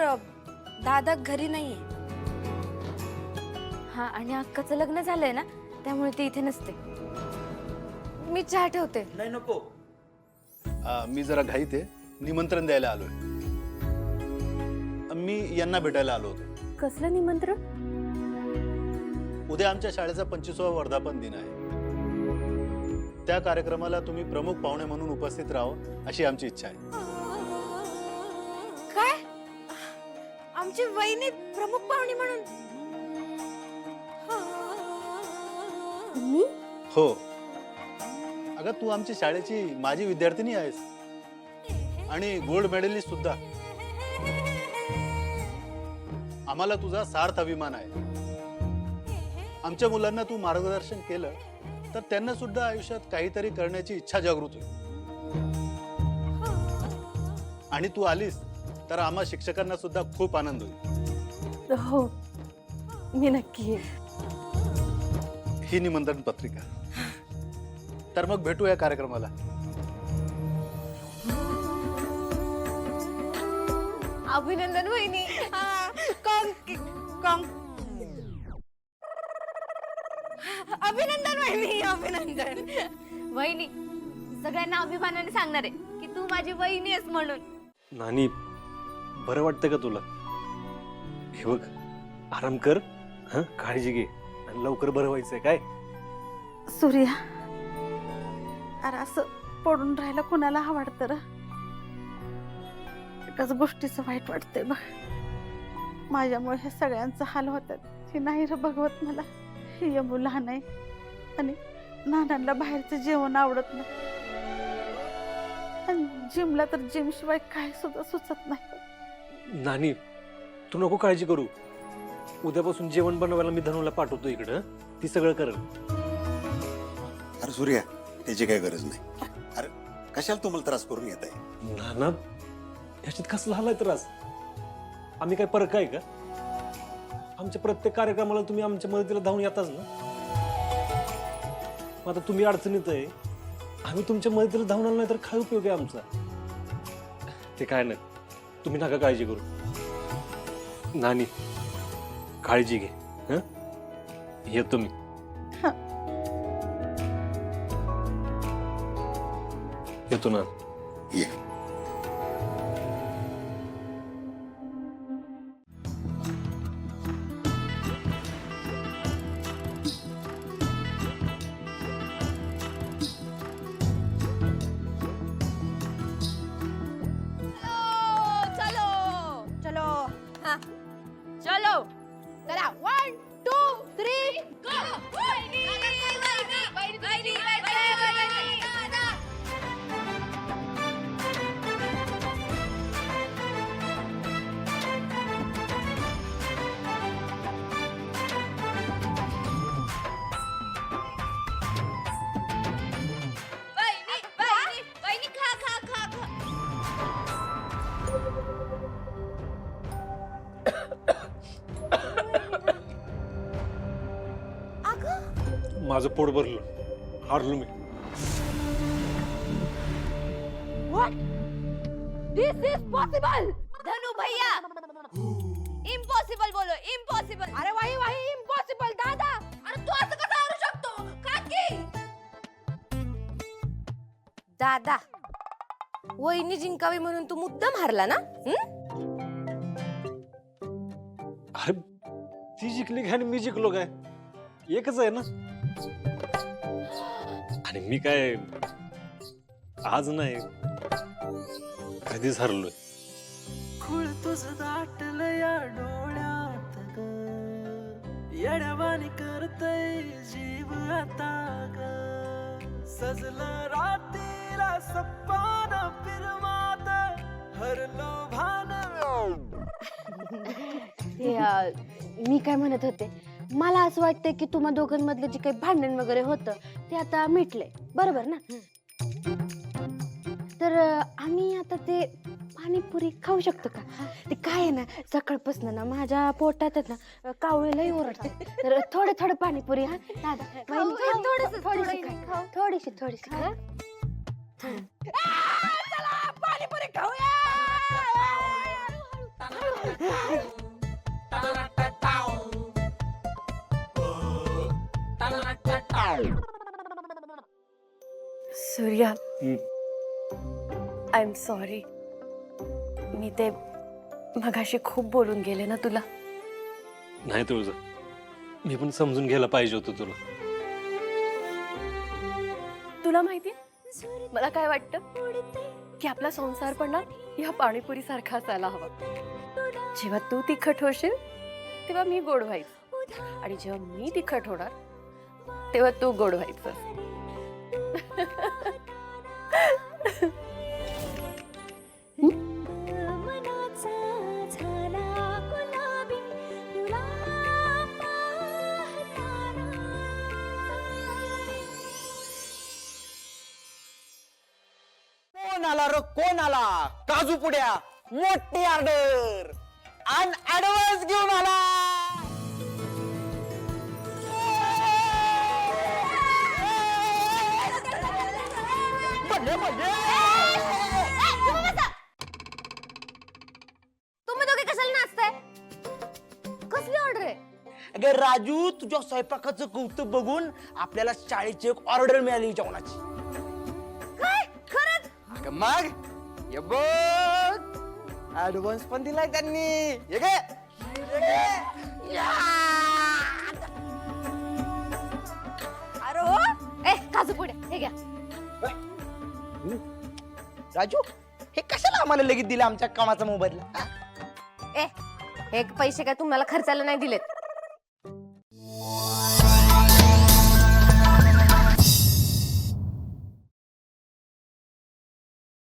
दादा घरी नाहीये. हा, आणि अक्काचं लग्न झालंय ना, त्यामुळे ती इथे नसते. मी चहा ठेवते. नाही नको. मी जरा घाईत आहे, निमंत्रण द्यायला आलोय. मी यांना भेटायला आलो होतो. कसलं निमंत्रण? उद्या आमच्या शाळेचा 25वा वर्धापन दिन आहे. त्या कार्यक्रमाला तुम्ही प्रमुख पाहुणे म्हणून उपस्थित राहावं अशी आमची इच्छा आहे. काय? आमची वहिनी प्रमुख पाहुणी म्हणून? मी? हो. अगं, तू आमची शाळेची माजी विद्यार्थिनी आहेस आणि गोल्ड मेडलिस्ट सुद्धा. आम्हाला तुझा सार्थ अभिमान आहे. आमच्या मुलांना तू मार्गदर्शन केलं तर त्यांना सुद्धा आयुष्यात काहीतरी करण्याची इच्छा जागृत होईल. आणि तू आलीस तर आम्हा शिक्षकांना सुद्धा खूप आनंद होईल. हो, मी नक्की येईन. ही निमंत्रण पत्रिका. तर मग भेटू या कार्यक्रमाला. अभिनंदन वहिनी. अभिनंदन वहिनी, अभिनंदन. वहिनी, सगळ्यांना अभिमानाने सांगणार आहे की तू माझी वहिनी आहेस म्हणून. नानी, बरं वाटतं का तुला? हे बघ, आराम कर, हं, काळजी घे आणि लवकर बरं व्हायचंय काय? सूर्या, अरे असं पडून राहायला कोणाला आवडतं र? एकाच गोष्टीचं वाईट वाटतंय बघ. माझ्यामुळे हे सगळ्यांचा हाल होतात. हे नाही र बघवत मला. हे यमू लहान आहे आणि नानांना बाहेरचं जेवण आवडत नाही. आणि जिमला तर जिम शिवाय काय सुद्धा सुचत नाही. नानी, तू नको काळजी करू. उद्यापासून जेवण बनवायला मी धनुला पाठवतो इकडं. ती सगळं करेल. अरे सूर्या, त्याची काही गरज नाही. अरे कशाला तुम्हाला त्रास करून येत आहे? नाना, ह्याच्यात कसला झालाय त्रास? आम्ही काय परक आहे का? आमच्या प्रत्येक कार्यक्रमाला तुम्ही आमच्या मदतीला धावून येताच ना. मग आता तुम्ही अडचणीत आहे, आम्ही तुमच्या मदतीला धावून आलो नाही तर काय उपयोग आहे आमचा? ते काय नाही, तुम्ही नका काळजी करू. नानी, काळजी घे. हं, येतो मी. येतो ना. ये. चलो चलो. हा, चलो. चला, 1 2 3 गो. वहिनी, वहिनी, वहिनी, वहिनी. माझं पोट भरलं, हारलो मी. What? This is possible. धनु भैया, इम्पॉसिबल बोलो, इम्पॉसिबल. अरे वाही वाही इम्पॉसिबल. दादा, अरे तू असं कसं हारू शकतो? काकी. दादा, वहिनी जिंकावी म्हणून तू मुद्दाम हारला ना? अरे ती जिंकली काय आणि मी जिंकलो काय? एकच आहे ना. आणि मी काय आज नाही, कधीच हरलोय. खुळ तुझं दाटलं या डोळ्यात ग, येड्यावानी करतय जीव आता ग. सजलं रात्रीला सप्पान फिरवात हरलो भान. मी काय म्हणत होते, मला असं वाटतंय की तुम्हा दोघांमधलं जे काही भांडण वगैरे होतं ते आता मिटलंय, बरोबर ना? तर आम्ही आता ते पाणीपुरी खाऊ शकतो का? ते काय आहे ना, सकाळपासून ना माझ्या पोटात ना कावळेलाही ओरडते. तर थोडं थोडं पाणीपुरी. हा दादा, थोडीशी चला, पाणीपुरी खाऊया. Surya I am sorry. मी ते मगाशी खूप बोलून गेले ना तुला. नाही तुळजा, मी पण समजून घ्यायला पाहिजे होतं तुला. तुला माहिती मला काय वाटतं की आपला संसार पण ना या पाणीपुरी सारखा असायला हवा. जेव्हा तू तिखट होशील तेव्हा मी गोड व्हायचं, आणि जेव्हा मी तिखट होणार तेव्हा तू गोड व्हायचं. कोण आला र कोण आला? काजू पुड्या मोठी ऑर्डर आणि ऍडव्हान्स घेऊन आला. तुम्ही दोघे कशाला नाचताय? कसली ऑर्डर आहे? अगं राजू, तुझ्या स्वयंपाकाचं कौतुक बघून आपल्याला शाळेची एक ऑर्डर मिळाली जेवणाची. काय खरंच? अगं मग ये बघ, ऍडव्हान्स पण दिलाय त्यांनी. हे घे. हे घे. या. अरे हो, ए काजू पुढे हे घ्या. राजू, हे कशाला आम्हाला लगेच दिलं आमच्या कामाचा मोबदला? ए हे पैसे काय तुम्हाला खर्चाला नाही दिलेत.